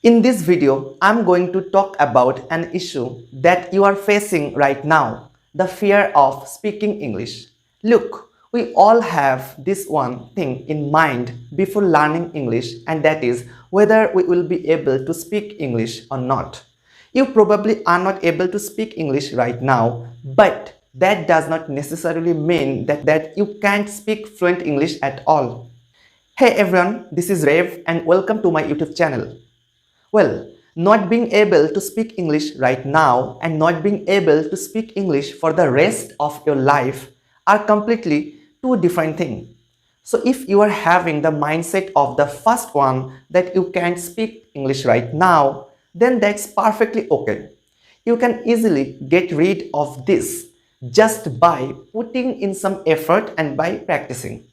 In this video, I'm going to talk about an issue that you are facing right now, the fear of speaking English. Look, we all have this one thing in mind before learning English, and that is whether we will be able to speak English or not. You probably are not able to speak English right now, but that does not necessarily mean that you can't speak fluent English at all. Hey everyone, this is Rev and welcome to my YouTube channel. Well, not being able to speak English right now and not being able to speak English for the rest of your life are completely two different things. So if you are having the mindset of the first one that you can't speak English right now, then that's perfectly okay. You can easily get rid of this just by putting in some effort and by practicing.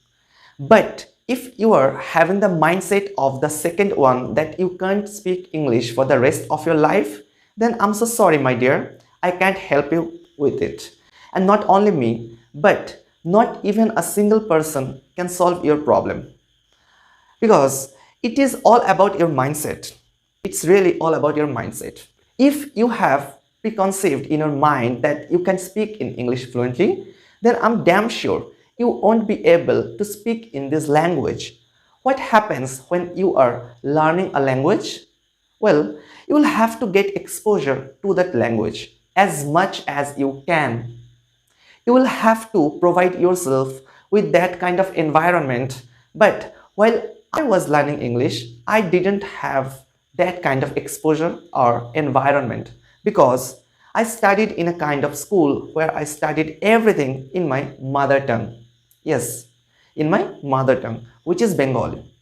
But if you are having the mindset of the second one that you can't speak English for the rest of your life, then I'm so sorry, my dear. I can't help you with it. And not only me, but not even a single person can solve your problem. Because it is all about your mindset. It's really all about your mindset. If you have preconceived in your mind that you can speak in English fluently, then I'm damn sure you won't be able to speak in this language. What happens when you are learning a language? Well, you will have to get exposure to that language as much as you can. You will have to provide yourself with that kind of environment. But while I was learning English, I didn't have that kind of exposure or environment because I studied in a kind of school where I studied everything in my mother tongue. Yes, in my mother tongue, which is Bengali.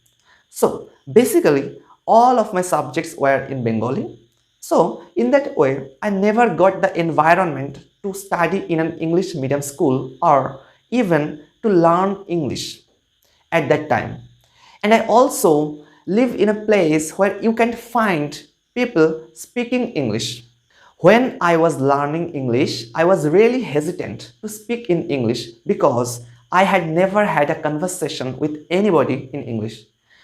So basically, all of my subjects were in Bengali. So in that way, I never got the environment to study in an English medium school or even to learn English at that time. And I also live in a place where you can find people speaking English. When I was learning English, I was really hesitant to speak in English because I had never had a conversation with anybody in English.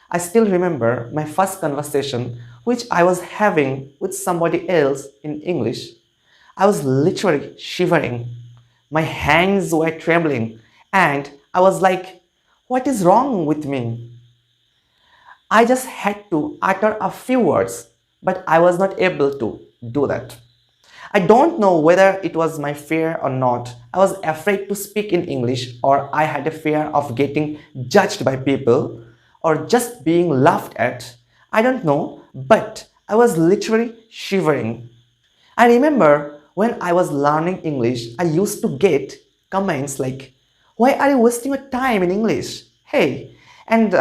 I still remember my first conversation which I was having with somebody else in English. I was literally shivering. My hands were trembling and I was like, what is wrong with me? I just had to utter a few words, but I was not able to do that. I don't know whether it was my fear or not. I was afraid to speak in English, or I had a fear of getting judged by people or just being laughed at. I don't know, but I was literally shivering. I remember when I was learning English, I used to get comments like, why are you wasting your time in English? Hey, and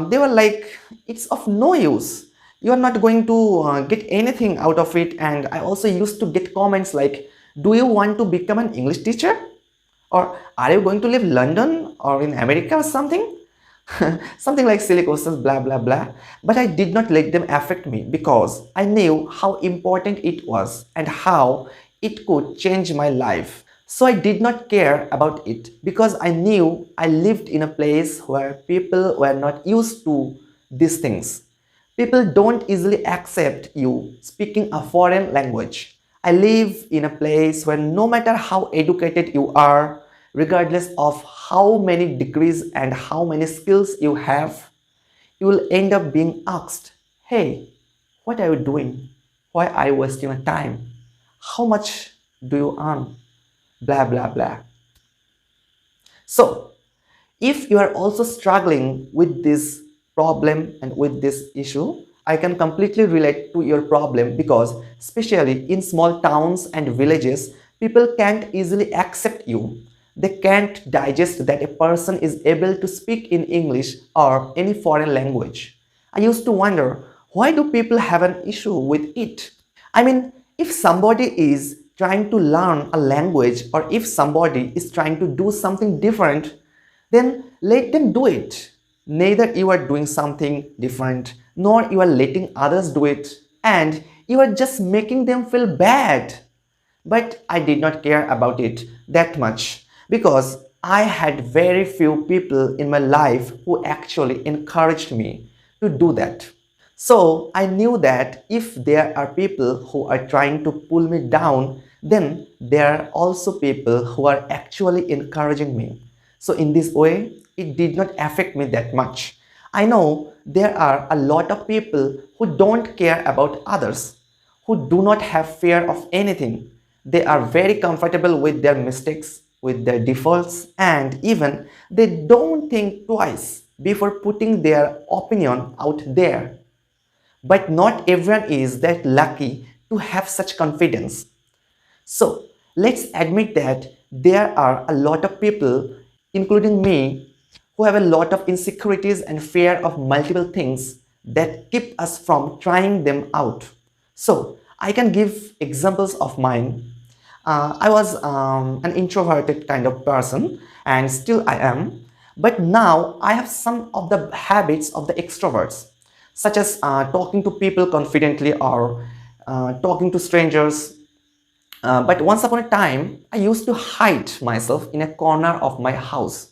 they were like, it's of no use. You are not going to get anything out of it. And I also used to get comments like, do you want to become an English teacher? Or are you going to live in London or in America or something? Something like silly questions, blah blah blah. But I did not let them affect me because I knew how important it was and how it could change my life. So I did not care about it because I knew I lived in a place where people were not used to these things. People don't easily accept you speaking a foreign language. I live in a place where no matter how educated you are, regardless of how many degrees and how many skills you have, you will end up being asked, hey, what are you doing? Why are you wasting your time? How much do you earn? Blah, blah, blah. So, if you are also struggling with this problem and with this issue, I can completely relate to your problem because especially in small towns and villages, people can't easily accept you. They can't digest that a person is able to speak in English or any foreign language. I used to wonder, why do people have an issue with it? I mean, if somebody is trying to learn a language or if somebody is trying to do something different, then let them do it. Neither you are doing something different, nor you are letting others do it, and you are just making them feel bad. But I did not care about it that much because I had very few people in my life who actually encouraged me to do that. So I knew that if there are people who are trying to pull me down, then there are also people who are actually encouraging me. So in this way, it did not affect me that much. I know there are a lot of people who don't care about others, who do not have fear of anything. They are very comfortable with their mistakes, with their defaults, and even they don't think twice before putting their opinion out there. But not everyone is that lucky to have such confidence. So let's admit that there are a lot of people, including me, who have a lot of insecurities and fear of multiple things that keep us from trying them out. So I can give examples of mine. I was an introverted kind of person, and still I am. But now I have some of the habits of the extroverts, such as talking to people confidently or talking to strangers. But once upon a time, I used to hide myself in a corner of my house.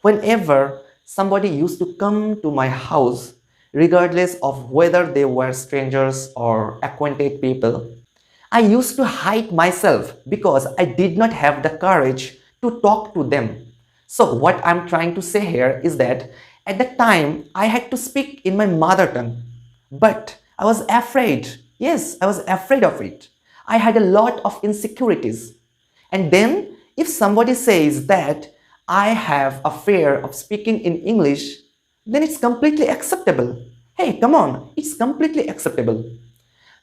Whenever somebody used to come to my house, regardless of whether they were strangers or acquainted people, I used to hide myself because I did not have the courage to talk to them. So, what I'm trying to say here is that at the time I had to speak in my mother tongue, but I was afraid. Yes, I was afraid of it. I had a lot of insecurities. And then, if somebody says that I have a fear of speaking in English, then it's completely acceptable. Hey, come on, it's completely acceptable.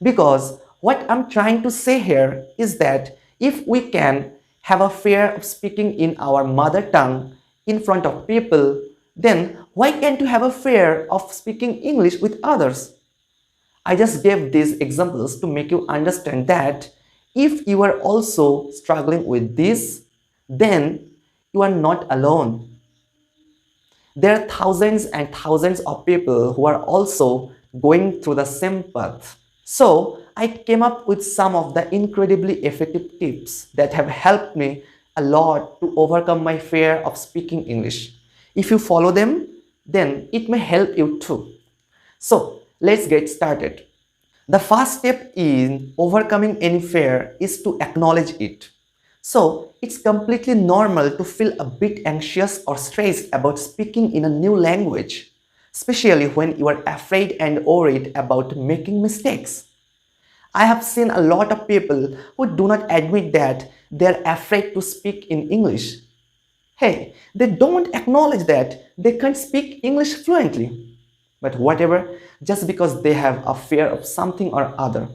Because what I'm trying to say here is that if we can have a fear of speaking in our mother tongue in front of people, then why can't you have a fear of speaking English with others? I just gave these examples to make you understand that if you are also struggling with this, then you are not alone. There are thousands and thousands of people who are also going through the same path. So, I came up with some of the incredibly effective tips that have helped me a lot to overcome my fear of speaking English. If you follow them, then it may help you too. So, let's get started. The first step in overcoming any fear is to acknowledge it. So, it's completely normal to feel a bit anxious or stressed about speaking in a new language, especially when you are afraid and worried about making mistakes. I have seen a lot of people who do not admit that they're afraid to speak in English. Hey, they don't acknowledge that they can't speak English fluently. But whatever, just because they have a fear of something or other.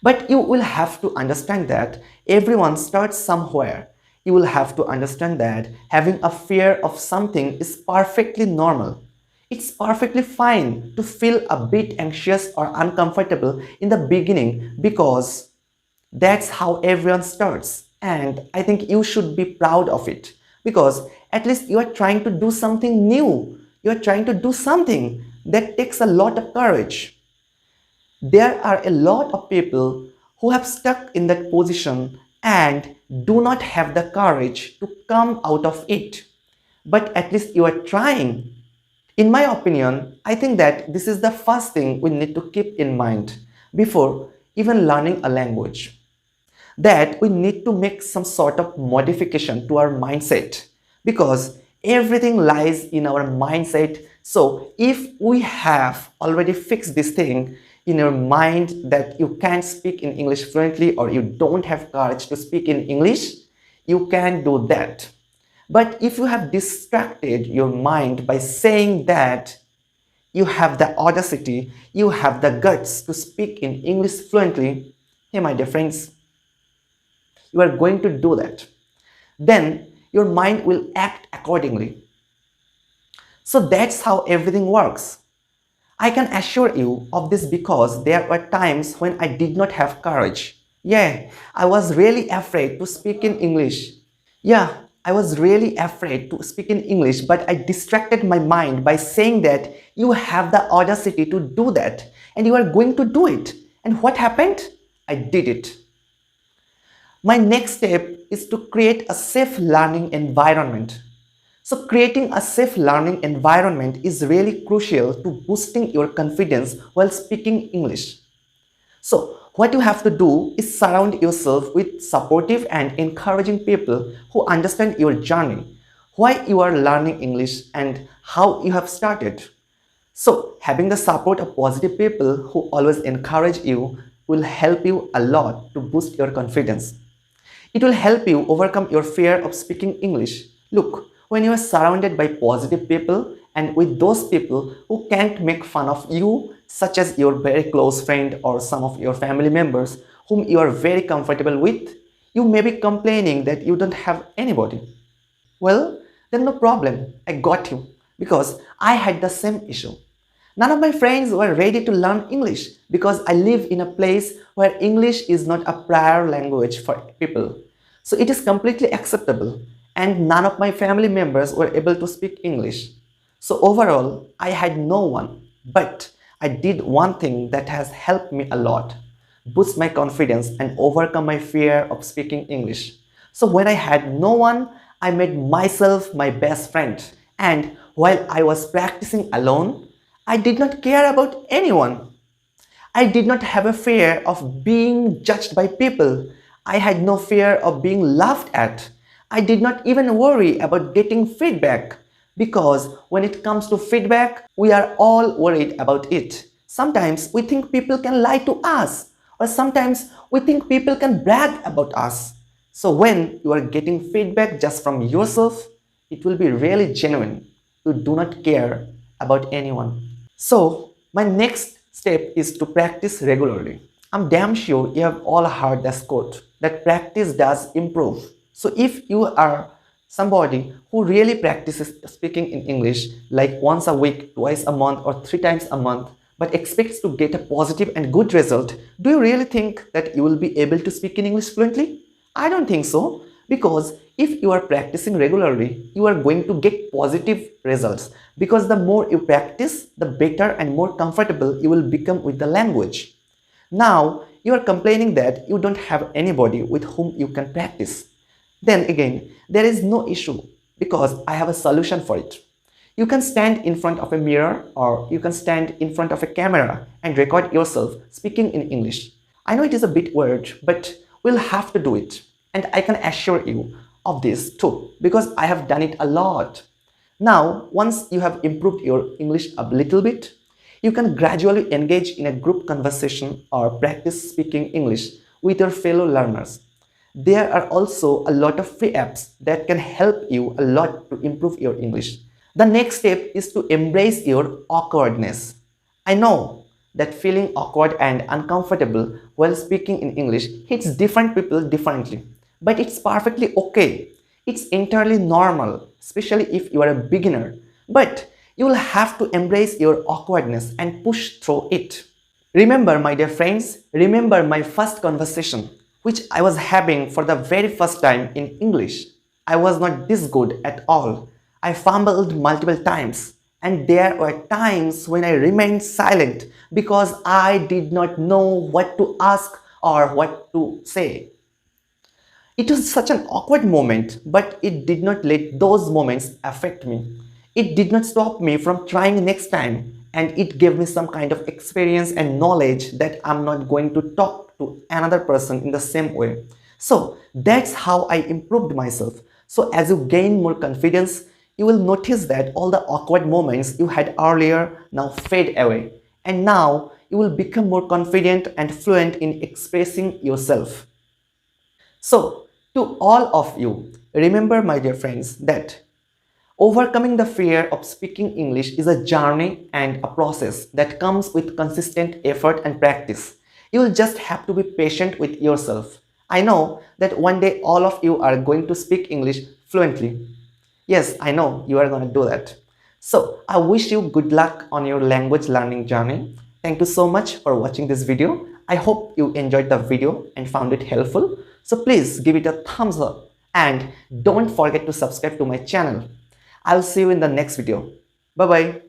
But you will have to understand that everyone starts somewhere. You will have to understand that having a fear of something is perfectly normal. It's perfectly fine to feel a bit anxious or uncomfortable in the beginning because that's how everyone starts. And I think you should be proud of it because at least you are trying to do something new. You are trying to do something that takes a lot of courage. There are a lot of people who have stuck in that position and do not have the courage to come out of it. But at least you are trying. In my opinion, I think that this is the first thing we need to keep in mind before even learning a language. That we need to make some sort of modification to our mindset because everything lies in our mindset. So if we have already fixed this thing in your mind that you can't speak in English fluently or you don't have courage to speak in English, you can do that. But if you have distracted your mind by saying that you have the audacity, you have the guts to speak in English fluently, hey my dear friends, you are going to do that. Then your mind will act accordingly. So that's how everything works. I can assure you of this because there were times when I did not have courage. Yeah, I was really afraid to speak in English. Yeah, I was really afraid to speak in English, but I distracted my mind by saying that you have the audacity to do that and you are going to do it. And what happened? I did it. My next step is to create a safe learning environment. So creating a safe learning environment is really crucial to boosting your confidence while speaking English. So what you have to do is surround yourself with supportive and encouraging people who understand your journey, why you are learning English and how you have started. So having the support of positive people who always encourage you will help you a lot to boost your confidence. It will help you overcome your fear of speaking English. Look, when you are surrounded by positive people and with those people who can't make fun of you, such as your very close friend or some of your family members whom you are very comfortable with, you may be complaining that you don't have anybody. Well, then no problem, I got you because I had the same issue. None of my friends were ready to learn English because I live in a place where English is not a prior language for people. So it is completely acceptable, and none of my family members were able to speak English. So overall, I had no one, but I did one thing that has helped me a lot: boost my confidence and overcome my fear of speaking English. So when I had no one, I made myself my best friend. And while I was practicing alone, I did not care about anyone. I did not have a fear of being judged by people. I had no fear of being laughed at. I did not even worry about getting feedback because when it comes to feedback, we are all worried about it. Sometimes we think people can lie to us, or sometimes we think people can brag about us. So when you are getting feedback just from yourself, it will be really genuine. You do not care about anyone. So, my next step is to practice regularly. I'm damn sure you have all heard this quote that practice does improve. So, if you are somebody who really practices speaking in English like once a week, twice a month, or 3 times a month, but expects to get a positive and good result, do you really think that you will be able to speak in English fluently? I don't think so, because if you are practicing regularly, you are going to get positive results because the more you practice, the better and more comfortable you will become with the language. Now, you are complaining that you don't have anybody with whom you can practice. Then again, there is no issue because I have a solution for it. You can stand in front of a mirror or you can stand in front of a camera and record yourself speaking in English. I know it is a bit weird, but we'll have to do it. And I can assure you of this too because I have done it a lot. Now, once you have improved your English a little bit, you can gradually engage in a group conversation or practice speaking English with your fellow learners. There are also a lot of free apps that can help you a lot to improve your English. The next step is to embrace your awkwardness. I know that feeling awkward and uncomfortable while speaking in English hits different people differently, but it's perfectly okay. It's entirely normal, especially if you are a beginner. But you will have to embrace your awkwardness and push through it. Remember, my dear friends, remember my first conversation, which I was having for the very first time in English. I was not this good at all. I fumbled multiple times, and there were times when I remained silent because I did not know what to ask or what to say. It was such an awkward moment, but it did not let those moments affect me. It did not stop me from trying next time, and it gave me some kind of experience and knowledge that I'm not going to talk to another person in the same way. So that's how I improved myself. So as you gain more confidence, you will notice that all the awkward moments you had earlier now fade away. And now you will become more confident and fluent in expressing yourself. So, to all of you, remember, my dear friends, that overcoming the fear of speaking English is a journey and a process that comes with consistent effort and practice. You will just have to be patient with yourself. I know that one day all of you are going to speak English fluently. Yes, I know you are going to do that. So, I wish you good luck on your language learning journey. Thank you so much for watching this video. I hope you enjoyed the video and found it helpful. So please give it a thumbs up and don't forget to subscribe to my channel. I'll see you in the next video. Bye bye.